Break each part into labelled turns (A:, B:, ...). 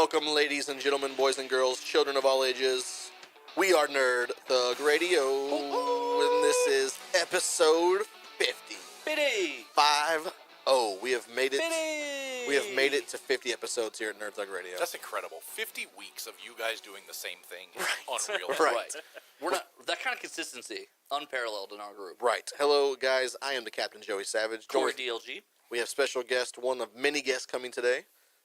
A: Welcome, ladies and gentlemen, boys and girls, children of all ages. We are Nerd Thug Radio, and this is episode 50.
B: 50!
A: 5-0. We have made it.
B: 50!
A: We have made it to 50 episodes here at Nerd Thug Radio.
C: That's incredible. 50 weeks of you guys doing the same thing.
A: Right.
C: Unreal.
A: Right.
B: We're not that kind of consistency, unparalleled in our group.
A: Right. Hello, guys. I am the Captain Joey Savage.
B: Corey DLG.
A: We have special guest, one of many guests coming today.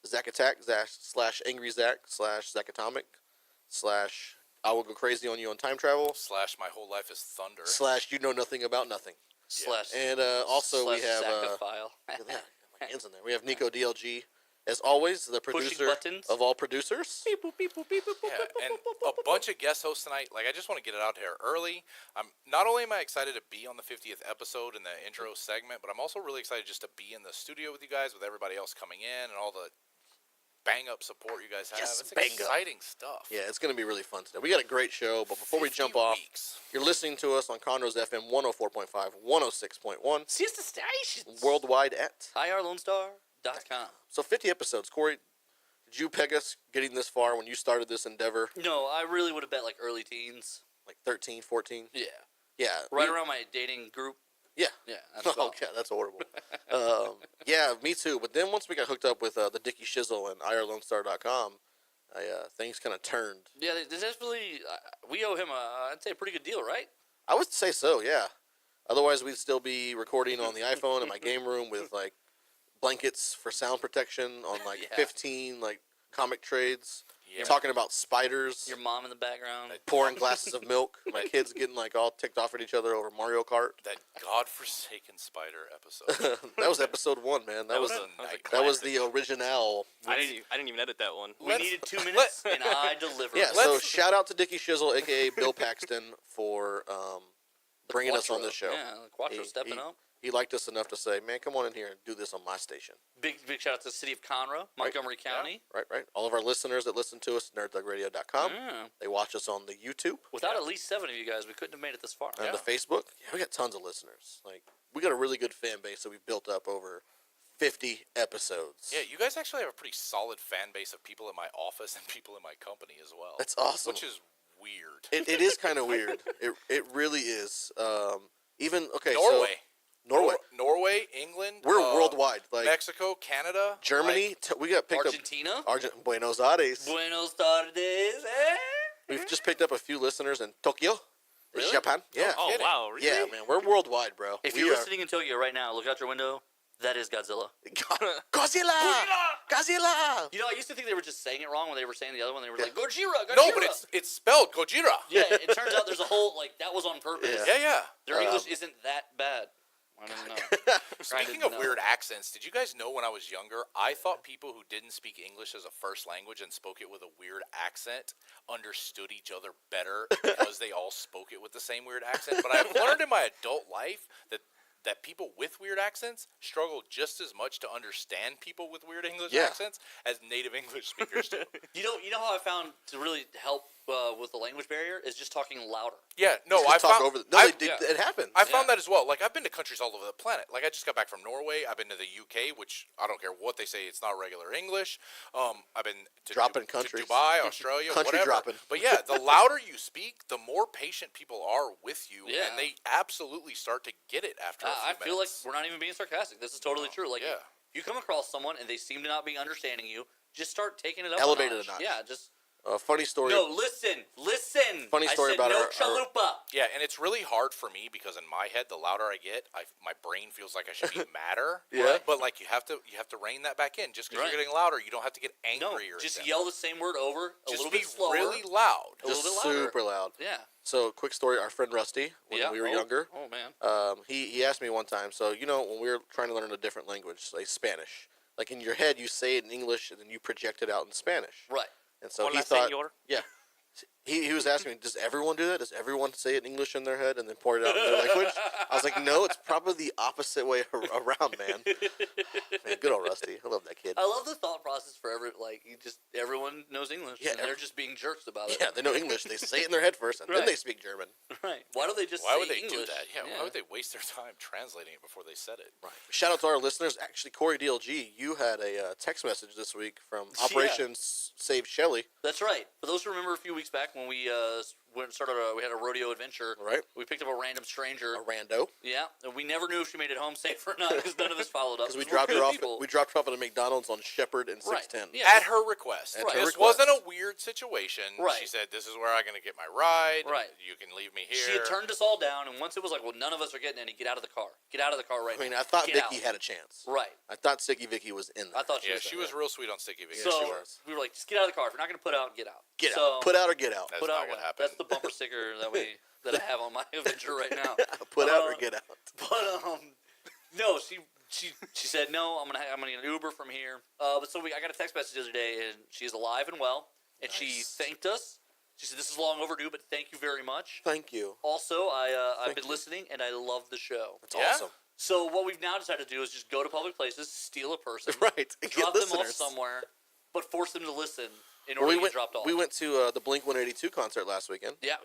A: Zack Attack, / Angry Zack / Zack Atomic / I will go crazy on you on time travel
C: / my whole life is thunder.
A: / you know nothing about nothing.
B: Slash.
A: And also we have
B: Zackophile.
A: my hands in there. We have Nico DLG, as always, the producer of all producers.
B: Beep, boop, beep, boop, beep, boop,
C: Yeah,
B: boop,
C: and
B: boop, boop, boop,
C: a bunch of guest hosts tonight. Like, I just want to get it out here early. Not only am I excited to be on the 50th episode in the intro segment, but I'm also really excited just to be in the studio with you guys, with everybody else coming in, and all the bang-up support you guys have.
A: Yes,
C: it's
A: bang-up.
C: exciting stuff.
A: Yeah, it's going to be really fun today. We got a great show, but before we
C: 50
A: jump off,
C: weeks.
A: you're listening to us on Conroe's FM 104.5, 106.1,
B: Siesta Stations.
A: worldwide at.
B: IRLoneStar.com.
A: So 50 episodes. Corey, did you peg us getting this far when you started this endeavor?
B: No, I really would have bet like early teens.
A: Like 13, 14?
B: Yeah.
A: Yeah.
B: Right around my dating group.
A: Yeah.
B: Yeah. That's
A: Oh, yeah, that's horrible. Yeah, me too. But then once we got hooked up with the Dickie Schissler and IRLoneStar.com, things kind of turned.
B: Yeah, this is really, we owe him I'd say a pretty good deal, right?
A: I would say so, yeah. Otherwise, we'd still be recording on the iPhone in my game room with, like, blankets for sound protection on, like,
B: Yeah.
A: 15, like, comic trades.
C: Yeah.
A: Talking about spiders.
B: Your mom in the background.
A: Pouring glasses of milk. My kids getting, like, all ticked off at each other over Mario Kart.
C: That godforsaken spider episode.
A: That was episode 1, man. That was the original.
D: I didn't even edit that one.
B: We needed 2 minutes, and I delivered.
A: Yeah, so shout out to Dickie Schissler, a.k.a. Bill Paxton, for bringing us on this show.
B: Yeah, Quattro stepping up.
A: He liked us enough to say, man, come on in here and do this on my station.
B: Big shout out to the city of Conroe, Montgomery County.
A: Right. All of our listeners that listen to us, nerdthugradio.com.
B: Yeah.
A: They watch us on the YouTube.
B: Without at least 7 of you guys, we couldn't have made it this far.
A: And the Facebook. Yeah, we got tons of listeners. Like, we got a really good fan base that we've built up over 50 episodes.
C: Yeah, you guys actually have a pretty solid fan base of people in my office and people in my company as well.
A: That's awesome.
C: Which is weird.
A: It is kind of weird. It really is.
C: Norway.
A: Norway.
C: Norway, England.
A: We're worldwide. Like
C: Mexico, Canada.
A: Germany. We got picked
B: Argentina.
A: up. Buenos Aires.
B: Buenos tardes. Eh?
A: We've just picked up a few listeners in Tokyo.
B: Really?
A: Japan. Yeah.
D: Oh,
C: kidding.
D: wow. Really?
A: Yeah, man. We're worldwide, bro.
B: If you're listening in Tokyo right now, look out your window. That is Godzilla.
A: Godzilla! Godzilla!
B: You know, I used to think they were just saying it wrong when they were saying the other one. They were like, Gojira, Gojira.
C: No, but it's spelled Gojira.
B: Yeah, it turns out there's a whole, like, that was on purpose.
C: Yeah.
B: Their English isn't that bad. I don't know.
C: Speaking of weird accents, did you guys know when I was younger, I thought people who didn't speak English as a first language and spoke it with a weird accent understood each other better because they all spoke it with the same weird accent. But I've learned in my adult life that people with weird accents struggle just as much to understand people with weird English accents as native English speakers do.
B: You know how I found to really help with the language barrier is just talking louder.
C: Yeah, no,
A: It happened.
C: I found that as well. Like, I've been to countries all over the planet. Like, I just got back from Norway. I've been to the UK, which I don't care what they say, it's not regular English. I've been to
A: countries.
C: to Dubai, Australia,
A: Country
C: whatever.
A: dropping.
C: But yeah, the louder you speak, the more patient people are with you,
B: Yeah.
C: and they absolutely start to get it after a few
B: I feel like
C: minutes.
B: we're not even being sarcastic. This is totally true. Like,
C: yeah.
B: if you come across someone and they seem to not be understanding you, just start taking it up
A: Elevate
B: a
A: it
B: notch.
A: a notch.
B: Yeah, just...
A: Funny story.
B: No, listen.
A: Funny story
B: I said
A: about
B: no
A: our-
B: chalupa.
C: Yeah, and it's really hard for me because in my head, the louder I get, my brain feels like I should be madder.
A: Yeah.
C: But like you have to rein that back in. Just because
B: Right.
C: you're getting louder, you don't have to get
B: No,
C: angry or
B: just
C: anything.
B: yell the same word over a
C: Just
B: little
C: be
B: bit slower.
C: really loud.
B: A
A: Just
B: little bit louder.
A: super loud.
B: Yeah.
A: So, quick story. Our friend Rusty, when we were younger,
B: Oh, man.
A: he asked me one time, so, when we were trying to learn a different language, like Spanish, like in your head, you say it in English, and then you project it out in Spanish.
B: Right.
A: And so
D: Hola,
A: he thought,
D: senor.
A: yeah. He was asking me, does everyone do that? Does everyone say it in English in their head and then pour it out in their language? I was like, no, it's probably the opposite way around, man. Man, good old Rusty. I love that kid.
B: I love the thought process for everyone knows English.
A: Yeah,
B: and they're just being jerks about it.
A: Yeah, they know English. They say it in their head first, and then
B: Right.
A: they speak German.
B: Right. Why don't they just
C: Why
B: say
C: would they
B: English?
C: do that? Yeah, why would they waste their time translating it before they said it?
A: Right. Shout out to our listeners. Actually, Corey DLG, you had a text message this week from
B: Yeah.
A: Operation Save Shelley.
B: That's right. For those who remember a few weeks back when we we had a rodeo adventure.
A: Right.
B: We picked up a random stranger.
A: A rando.
B: Yeah, and we never knew if she made it home safe or not because none of us followed up.
A: Because we
B: We're
A: dropped her
B: good
A: off.
B: people.
A: We dropped her off at a McDonald's on Shepherd and
B: Right.
A: 610.
B: Yeah.
C: At her request.
A: At her
C: This
A: request.
C: wasn't a weird situation.
B: Right.
C: She said, "This is where I'm going to get my ride.
B: Right.
C: You can leave me here."
B: She had turned us all down, and once it was like, well, none of us are getting any. Get out of the car. Get out of the car right
A: I mean,
B: now.
A: I thought
B: Get
A: Vicky
B: out.
A: had a chance.
B: Right.
A: I thought Sticky Vicky was in there.
B: I thought she
C: Yeah,
B: was.
C: she
B: there.
C: was real sweet on Sticky Vicky.
B: So
A: she was.
B: we were like, just get out of the car. If you're not going to put out, get out.
A: Get
B: so,
A: out. Put out or get out.
C: That's
B: Put
C: not
B: out.
C: what
B: Yeah.
C: happened.
B: That's the bumper sticker that I have on my Avenger right now.
A: Put out or get out.
B: But no, she said no. I'm gonna get an Uber from here. But I got a text message the other day, and she's alive and well, and she
A: Nice.
B: thanked us. She said this is long overdue, but thank you very much.
A: Thank you.
B: Also, I've
A: Thank
B: been
A: you.
B: listening, and I love the show.
A: That's
C: Yeah?
A: awesome.
B: So what we've now decided to do is just go to public places, steal a person,
A: Right. And
B: drop
A: get
B: them off
A: listeners.
B: somewhere, but force them to listen in
A: Well,
B: order
A: we
B: to
A: went.
B: get dropped off.
A: We went to the Blink 182 concert last weekend.
B: Yeah.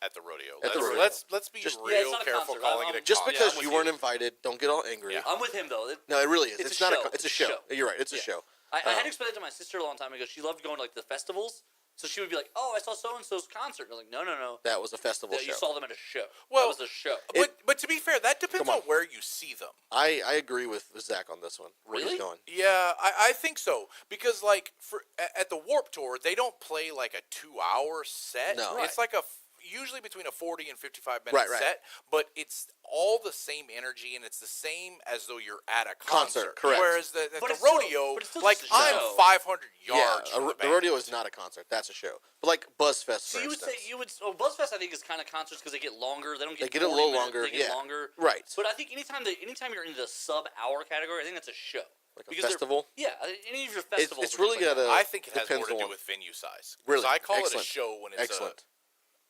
C: At the rodeo.
A: At the rodeo.
C: Let's be
A: Just-
B: Yeah, it's
C: real
B: not a
C: careful
B: concert.
C: calling
B: I'm-
C: it a
A: Just
C: concert.
A: because
B: I'm
A: you
B: with
A: weren't
B: you.
A: invited, don't get all angry.
C: Yeah.
B: I'm with him though.
A: No, it really is.
B: It's
A: It's
B: a
A: not
B: show.
A: a. It's a
B: It's a
A: show.
B: show.
A: You're right. It's a
B: Yeah.
A: show.
B: I had explained it to my sister a long time ago. She loved going to like the festivals, so she would be like, "Oh, I saw so and so's concert." And I was like, "No.
A: That was a festival
B: That
A: show.
B: you saw them at a show.
C: Well,
B: that was a show."
C: But to be fair, that depends
A: Come on.
C: on where you see them.
A: I agree with Zach on this one. Where
B: Really?
A: he's going.
C: Yeah, I think so because like at the Warped Tour, they don't play like a 2-hour set.
A: No.
C: It's like usually between a 40 and 55 minute
A: Right.
C: set, but it's all the same energy and it's the same as though you're at a
A: Concert,
C: concert.
A: correct.
C: Whereas at
B: But
C: the
B: it's still-
C: rodeo,
B: but it's still
C: like
B: just a
C: I'm
B: show.
C: 500 yards.
A: Yeah,
C: from
A: the
C: band.
A: rodeo is not a concert. That's a show. But like BuzzFest,
B: So
A: for
B: you would
A: instance.
B: say Buzzfest I think is kind of concerts because they get longer. They don't get.
A: They get a
B: 40
A: little
B: minutes,
A: longer,
B: They get
A: yeah.
B: longer.
A: Right.
B: But I think anytime you're in the sub-hour category, I think that's a show.
A: Like a
B: Because they're-
A: festival.
B: Yeah, any of your festivals.
A: It's
B: are
A: really
B: just like
A: got
B: that.
A: a.
C: I think it has more
A: depends
C: to do
A: on-
C: with venue size. 'Cause
A: Really?
C: I call
A: Excellent.
C: it a show when it's
A: Excellent.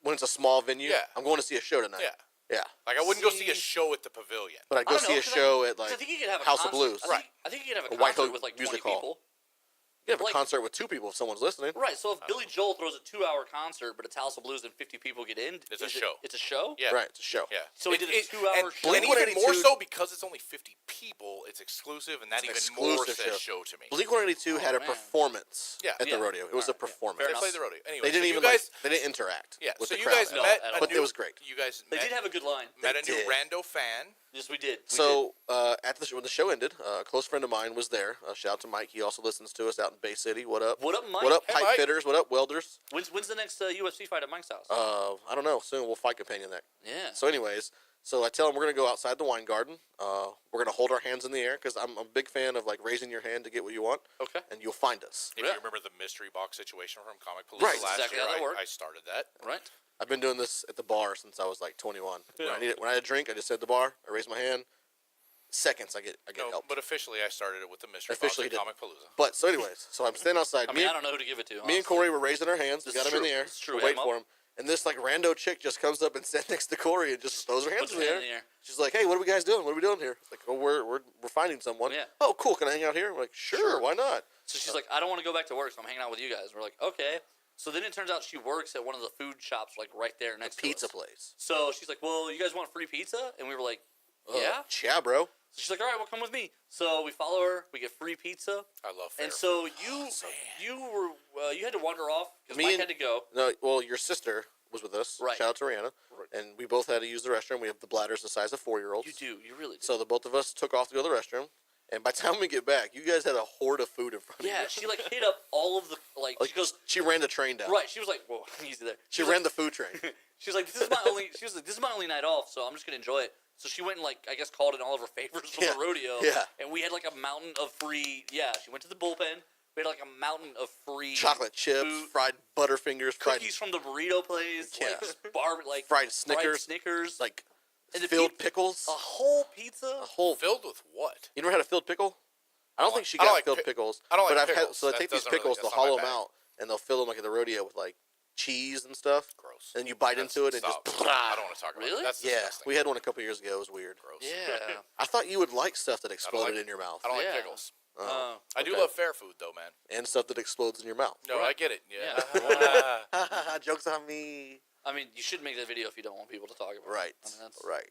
A: When it's a small venue,
C: Yeah.
A: I'm going to see a show tonight.
C: Yeah.
A: Yeah.
C: Like I wouldn't go see
B: See-
C: a show at the Pavilion.
A: But I'd
B: I
A: go
B: don't
A: see
B: know,
A: a
B: 'cause
A: show at
B: 'cause
A: like
B: I think you could have a
A: House
B: concert.
A: of Blues.
B: I think you could have a
A: A White
B: concert
A: Hope
B: with like 20
A: Music Hall.
B: people.
A: You have a
B: Like-
A: concert with 2 people if someone's listening.
B: Right, so if Billy Joel throws a 2-hour concert, but it's House of Blues and 50 people get in,
C: It's a
B: is
C: show.
B: It's a show?
C: Yeah.
A: Right, it's a show.
C: Yeah.
B: So he did a 2-hour show.
C: And even more
A: Blink-182
C: so because it's only 50 people, it's exclusive, and that
A: It's
C: even
A: an
C: more
A: exclusive
C: says
A: show.
C: show to me.
A: Blink 182 had a
B: man.
A: performance
C: Yeah.
A: at the
B: Yeah.
A: rodeo. It was a
B: Alright, yeah.
A: performance.
B: Fair
C: They
B: enough.
C: played the rodeo. Anyway,
A: They didn't
C: so
A: even
C: you guys,
A: they didn't interact.
C: yeah.
A: with
C: So
A: the
C: you
A: crowd
C: guys
A: at all.
C: met,
B: at
C: a
B: all.
A: but
C: new,
A: it was great.
C: You guys
B: They
C: met,
B: did have a good line.
C: met a new
A: did.
C: rando fan.
B: Yes, we did.
A: So when the show ended, a close friend of mine was there. Shout out to Mike. He also listens to us out in Bay City. What up?
B: What up, Mike?
A: What up,
C: Hey,
A: pipe
C: Mike.
A: fitters? What up, welders?
B: When's the next UFC fight at Mike's house?
A: I don't know. Soon we'll fight companion that.
B: Yeah.
A: So, anyways, I tell him we're gonna go outside the wine garden. We're gonna hold our hands in the air because I'm a big fan of like raising your hand to get what you want,
B: Okay.
A: and you'll find us.
C: If
B: Yeah.
C: you remember the mystery box situation from Comic Palooza
A: Right.
C: last
B: Exactly
C: year,
B: how that worked.
C: I started that.
B: Right.
A: I've been doing this at the bar since I was like 21.
B: Yeah.
A: When I had a drink, I just sit at the bar. I raise my hand. Seconds, I get
C: No,
A: help.
C: but officially I started it with the mystery
A: Officially
C: box at
A: he did.
C: Comic Palooza.
A: But so, anyways, I'm standing outside.
B: I
A: me,
B: mean, I don't know who to give it to.
A: me and
B: honestly.
A: Corey were raising our hands. We
B: This
A: got
B: is
A: them in
B: true.
A: the air.
B: It's true.
A: We're
B: We had
A: waiting
B: them
A: for him. And this like rando chick just comes up and sits next to Corey and just throws her hands
B: Puts
A: in
B: her
A: the,
B: hand
A: air.
B: in the air.
A: She's like, "Hey, what are we guys doing? What are we doing here?" Like, "Oh, we're finding someone."
B: Yeah.
A: "Oh, cool. Can I hang out here?" We're like, "Sure, why not?"
B: So she's like, I don't want to go back to work, so I'm hanging out with you guys. We're like, okay. So then it turns out she works at one of the food shops, like right there next
A: Pizza
B: to us.
A: place.
B: So she's like, well, you guys want free pizza? And we were like, yeah.
A: Yeah, bro.
B: So she's like, all right, well, come with me. So we follow her. We get free pizza.
C: I love fair
B: And so
C: food.
B: you had to wander off because
A: Me
B: Mike
A: and-
B: had to go.
A: No, well, your sister was with us.
B: Right.
A: Shout out to Rihanna. And we both had to use the restroom. We have the bladders the size of 4-year-olds.
B: You do. You really do.
A: So the both of us took off to go to the restroom. And by the time we get back, you guys had a horde of food in front of you.
B: Yeah, she like hit up all of the
A: Like,
B: she goes
A: she ran the train down.
B: right. She was like, whoa, easy there.
A: She
B: was
A: ran
B: like,
A: the food train.
B: She was like, this is my only. She was like, this is my only night off, so I'm just gonna enjoy it. So she went and like I guess called in all of her favors from
A: Yeah,
B: the rodeo.
A: yeah.
B: And we had like a mountain of free. Yeah, she went to the bullpen. We had like a mountain of free
A: Chocolate chips,
B: food,
A: fried Butterfingers, fried
B: cookies from the burrito place.
A: Yeah.
B: Like
A: fried Snickers,
B: Snickers.
A: like
B: And the
A: filled
B: peop-
A: pickles.
B: a whole pizza.
A: A whole.
C: Filled with what?
A: You never had a filled pickle? I don't think she
C: I don't
A: got
C: like
A: filled
C: pi-
A: pickles.
C: I don't
A: but
C: like
A: I've had,
C: pickles.
A: so they
C: That
A: take these
C: doesn't really-
A: pickles, they'll
C: that's not my
A: hollow them
C: bag.
A: out, and they'll fill them like at the rodeo with like cheese and stuff.
C: Gross.
A: And you bite
C: That's-
A: into it and
C: stop.
A: just.
C: I don't want to talk about
B: Really?
C: it. That's
A: Yeah,
C: disgusting.
A: we had one a couple years ago. It was weird.
C: Gross.
B: Yeah.
A: I thought you would like stuff that exploded
C: like-
A: in your mouth.
C: I don't
B: Yeah.
C: like pickles. I do
A: Okay.
C: love fair food, though, man.
A: And stuff that explodes in your mouth.
C: No,
B: Right.
C: I get it. Yeah.
A: Jokes on me.
B: I mean, you should make that video if you don't want people to talk about
A: Right.
B: it. I mean, that's,
A: Right.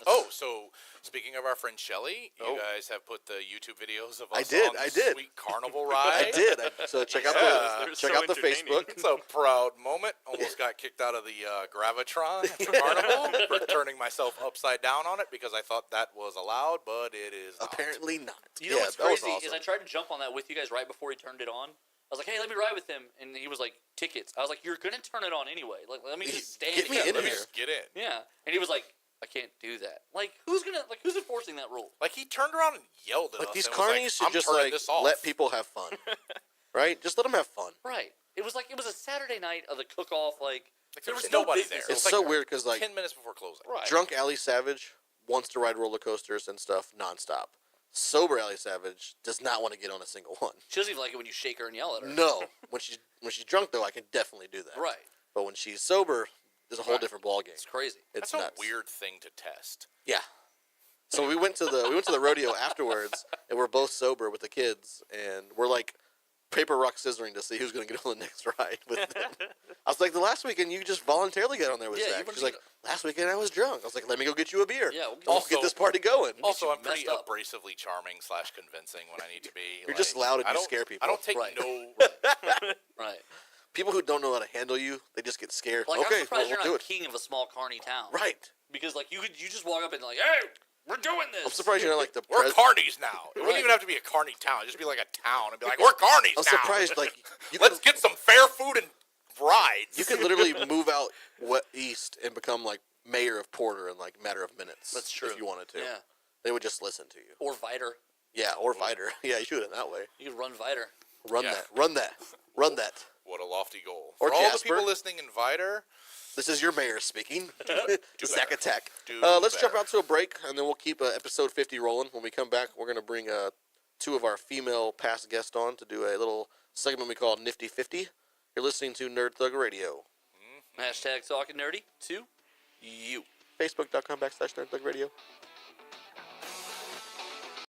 C: Oh, so speaking of our friend Shelly,
A: Oh.
C: you guys have put the YouTube videos of
A: I
C: us
A: did,
C: on
A: I
C: the
A: did.
C: sweet carnival ride.
A: I did. So check out
C: Yeah.
A: the
D: They're
A: check
D: so
A: out the
D: entertaining.
A: Facebook.
C: It's a proud moment. Almost got kicked out of the Gravitron at the carnival for turning myself upside down on it because I thought that was allowed, but it is not.
A: Apparently not.
B: You know what's
A: that was
B: crazy
A: awesome.
B: is I tried to jump on that with you guys right before he turned it on. I was like, hey, let me ride with him. And he was like, tickets. I was like, you're going to turn it on anyway. Like, let me just stand
A: Get me
B: here.
A: in
C: Let me
A: here.
C: just get in.
B: Yeah. And he was like, I can't do that. Like, who's enforcing that rule?
C: Like he turned around and yelled at
A: Like
C: us.
A: these
C: and was like,
A: carnies should
C: I'm
A: just
C: turning
A: like
C: this off.
A: let people have fun, right? Just let them have fun.
B: Right. It was a Saturday night of the cook-off. Like there was
C: nobody
B: no business.
C: there.
A: It's
C: like
A: so weird because like
C: 10 minutes before closing.
B: Right.
A: drunk Allie Savage wants to ride roller coasters and stuff nonstop. Sober Allie Savage does not want to get on a single one.
B: She doesn't even like it when you shake her and yell at her.
A: No, when she's drunk though, I can definitely do that.
B: Right.
A: But when she's sober, there's a whole
B: Right.
A: different ballgame.
B: It's crazy.
A: It's
C: That's
A: nuts.
C: a weird thing to test.
A: Yeah. So we went to the rodeo afterwards, and we're both sober with the kids, and we're like paper rock scissoring to see who's going to get on the next ride with them. I was like, the last weekend you just voluntarily got on there with
B: Yeah, you
A: Zach.
B: wanted
A: She's
B: to
A: like, last weekend I was drunk. I was like, let me go get you a beer.
B: Yeah, we'll
A: I'll get this party going.
C: Also,
B: you
C: I'm pretty
B: messed up.
C: abrasively charming / convincing when I need to be.
A: You're just loud and
C: I
A: you
C: don't-
A: scare people.
C: I don't take
B: Right.
C: no.
B: Right.
A: People who don't know how to handle you, they just get scared.
B: Like
A: Okay,
B: I'm surprised
A: we'll
B: you're
A: do
B: not
A: it.
B: king of a small carny town.
A: Right.
B: Because like you just walk up and like, hey, we're doing this.
A: I'm surprised you're not like the
C: We're
A: pres-
C: carnies now. It wouldn't
B: Right.
C: even have to be a carny town. It'd just be like a town and be like, we're carnies
A: I'm
C: now.
A: surprised like you
C: Let's
A: could,
C: get some fair food and rides.
A: you could literally move out east and become like mayor of Porter in like a matter of minutes.
B: That's true.
A: If you wanted to.
B: Yeah.
A: They would just listen to you.
B: Or Viter.
A: Yeah, or Viter. Yeah, you do it that way.
B: You could run Viter.
A: Run
C: Yeah.
A: that. Run that. Run that.
C: What a lofty goal.
A: Or
C: For all the
A: Jasper.
C: people listening in Viter,
A: This is your mayor speaking. Sack
C: better.
A: attack.
C: Do
A: Let's jump
C: better.
A: out to a break, and then we'll keep episode 50 rolling. When we come back, we're going to bring two of our female past guests on to do a little segment we call Nifty 50. You're listening to Nerd Thug Radio.
B: Hashtag talking nerdy to you.
A: Facebook.com/Nerd Thug Radio.